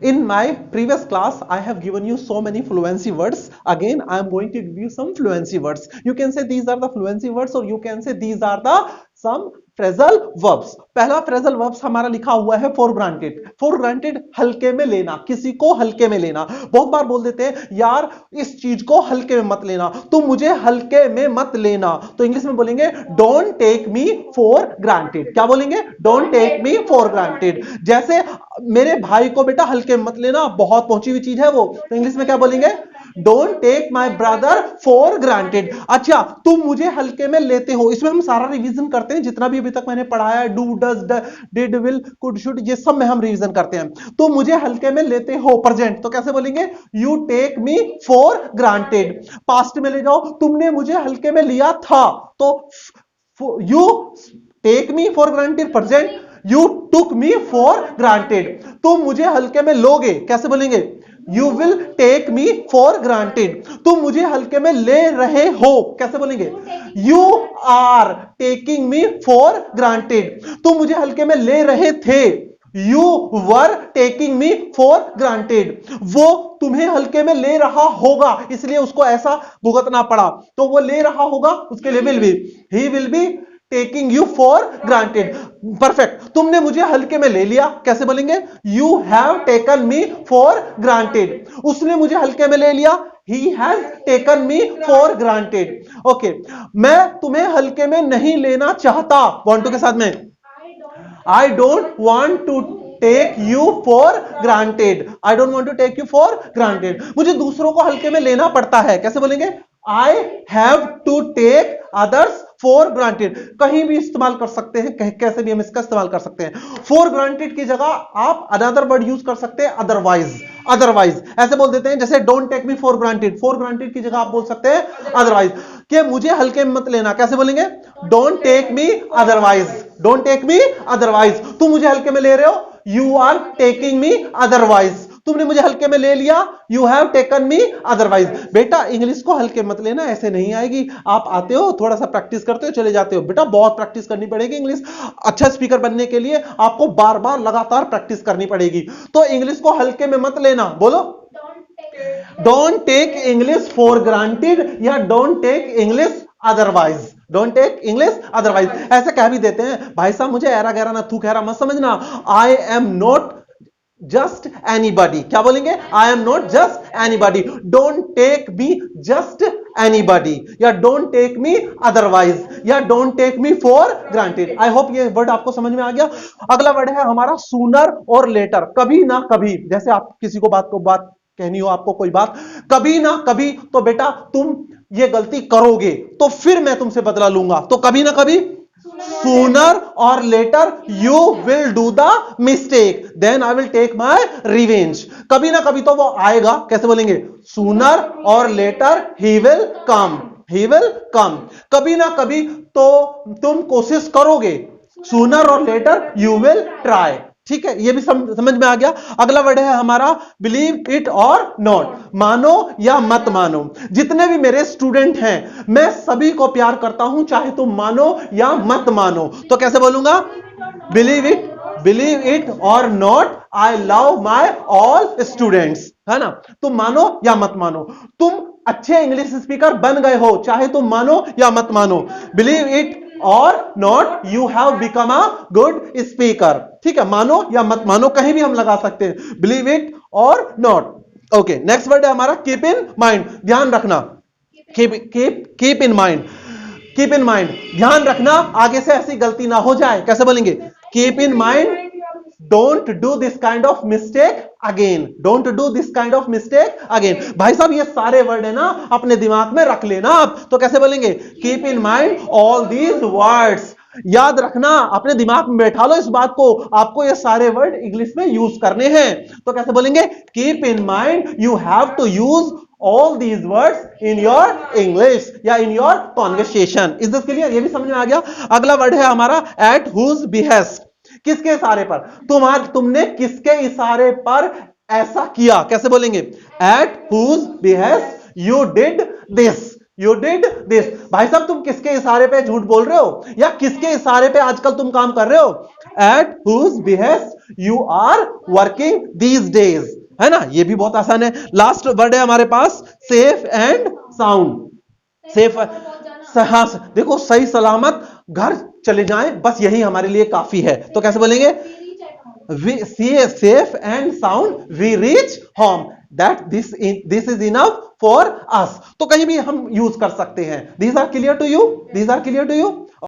In my previous class, I have given you so many fluency words. Again, I am going to give you some fluency words. You can say these are the fluency words, or you can say these are the some phrasal verbs. पहला phrasal verbs हमारा लिखा हुआ है for granted. For granted हल्के में लेना, किसी को हल्के में लेना. बहुत बार बोल देते हैं यार इस चीज को हल्के में मत लेना, तुम मुझे हल्के में मत लेना. तो इंग्लिश में बोलेंगे don't take me for granted. क्या बोलेंगे? Don't take me for granted. जैसे मेरे भाई को बेटा हल्के में मत लेना, बहुत पहुंची हुई चीज है वो. तो इंग्लिश में क्या बोलेंगे? Don't take my brother for granted. अच्छा, तुम मुझे हल्के में लेते हो. इसमें हम सारा रिवीजन करते हैं, जितना भी अभी तक मैंने पढ़ाया है, do, does, did, will, could, should, ये सब में हम रिवीजन करते हैं. तुम मुझे हल्के में लेते हो, प्रेजेंट, तो कैसे बोलेंगे? You take me for granted. Past में ले जाओ, तुमने मुझे हल्के में लिया था, तो you take me for granted present, you took me for granted. तुम मुझे हल्के में लोगे, कैसे बोलेंगे? You will take me for granted. तुम मुझे हल्के में ले रहे हो, कैसे बोलेंगे? You are taking me for granted. तुम मुझे हल्के में ले रहे थे, you were taking me for granted. वो तुम्हें हल्के में ले रहा होगा, इसलिए उसको ऐसा भुगतना पड़ा, तो वो ले रहा होगा, उसके लिए will be, he will be taking you for granted. Perfect. तुमने मुझे हल्के में ले लिया, कैसे बोलेंगे? You have taken me for granted. उसने मुझे हल्के में ले लिया, he has taken me for granted. Okay, मैं तुम्हें हल्के में नहीं लेना चाहता. want to के साथ में I don't want to take you for granted. I don't want to take you for granted. मुझे दूसरों को हल्के में लेना पड़ता है, कैसे बोलेंगे? I have to take others for granted. कहीं भी इस्तेमाल कर सकते हैं, कैसे भी हम इसका इस्तेमाल कर सकते हैं. फॉर ग्रांटेड की जगह आप अनदर वर्ड यूज कर सकते हैं, अदरवाइज. अदरवाइज ऐसे बोल देते हैं, जैसे don't take me for granted. For granted की जगह आप बोल सकते हैं अदरवाइज, कि मुझे हल्के में मत लेना, कैसे बोलेंगे? Don't take me otherwise. Don't take me otherwise. तुम मुझे हल्के में ले रहे हो, you are taking me otherwise. तुमने मुझे हल्के में ले लिया, you have taken me otherwise. बेटा इंग्लिश को हल्के मत लेना, ऐसे नहीं आएगी. आप आते हो, थोड़ा सा प्रैक्टिस करते हो, चले जाते हो. बेटा बहुत प्रैक्टिस करनी पड़ेगी. इंग्लिश अच्छा स्पीकर बनने के लिए आपको बार बार लगातार प्रैक्टिस करनी पड़ेगी. तो इंग्लिश को हल्के में मत लेना. बोलो, don't take English for granted या don't take English otherwise. Don't take English otherwise. ऐसे कह भी देते हैं, भाई साहब मुझे ऐरा गहरा ना थू खैरा मत समझना. I am not just anybody. क्या बोलेंगे? I am not just anybody. Don't take me just anybody, या डोंट टेक मी अदरवाइज, या don't take me for granted. I hope ये वर्ड आपको समझ में आ गया. अगला वर्ड है हमारा सूनर और लेटर. कभी ना कभी, जैसे आप किसी को बात कहनी हो, आपको कोई बात, कभी ना कभी, तो बेटा तुम ये गलती करोगे तो फिर मैं तुमसे बदला लूंगा. तो कभी ना कभी, sooner or later you will do the mistake, then I will take my revenge. कभी ना कभी तो वो आएगा, कैसे बोलेंगे? sooner or later he will come. he will come. कभी ना कभी तो तुम कोशिश करोगे, sooner or later you will try. ठीक है, ये भी समझ में आ गया. अगला वर्ड है हमारा बिलीव इट और नॉट. मानो या मत मानो. जितने भी मेरे स्टूडेंट हैं, मैं सभी को प्यार करता हूं, चाहे तुम मानो या मत मानो. तो कैसे बोलूंगा? बिलीव इट और not, I love my all students. है ना? तुम मानो या मत मानो. तुम अच्छे इंग्लिश स्पीकर बन गए हो, चाहे तुम मानो या मत मानो. बिलीव इट और not, you have become a good speaker. ठीक है, मानो या मत मानो, कहीं भी हम लगा सकते हैं. बिलीव इट और नॉट. ओके, नेक्स्ट वर्ड है हमारा कीप इन माइंड. ध्यान रखना. Keep in mind. Keep in mind, ध्यान रखना, आगे से ऐसी गलती ना हो जाए. कैसे बोलेंगे? Keep in mind, don't do this kind of mistake again. Don't do this kind of mistake again. भाई साहब ये सारे वर्ड है ना, अपने दिमाग में रख लेना आप. तो कैसे बोलेंगे? Keep in mind all these words. याद रखना, अपने दिमाग में बैठा लो इस बात को, आपको ये सारे वर्ड इंग्लिश में यूज करने हैं. तो कैसे बोलेंगे? Keep in mind, you have to use all these words in your English या in your conversation. Is this clear? ये भी समझ में आ गया. अगला वर्ड है हमारा at whose behest. किसके इशारे पर? तुमने किसके इशारे पर ऐसा किया? कैसे बोलेंगे? At whose behest you did this. You did this. भाई साहब तुम किसके इशारे पे झूठ बोल रहे हो या किसके इशारे पे आजकल तुम काम कर रहे हो? At whose behest you are working these days. है ना, ये भी बहुत आसान है. लास्ट वर्ड है हमारे पास सेफ एंड साउंड. सेफ, हाँ, देखो सही सलामत घर चले जाएं, बस यही हमारे लिए काफी है. तो कैसे बोलेंगे? We see a safe and sound we reach home. That this is enough for us. तो कहीं भी हम यूज कर सकते हैं. These are clear to you? These are clear to you?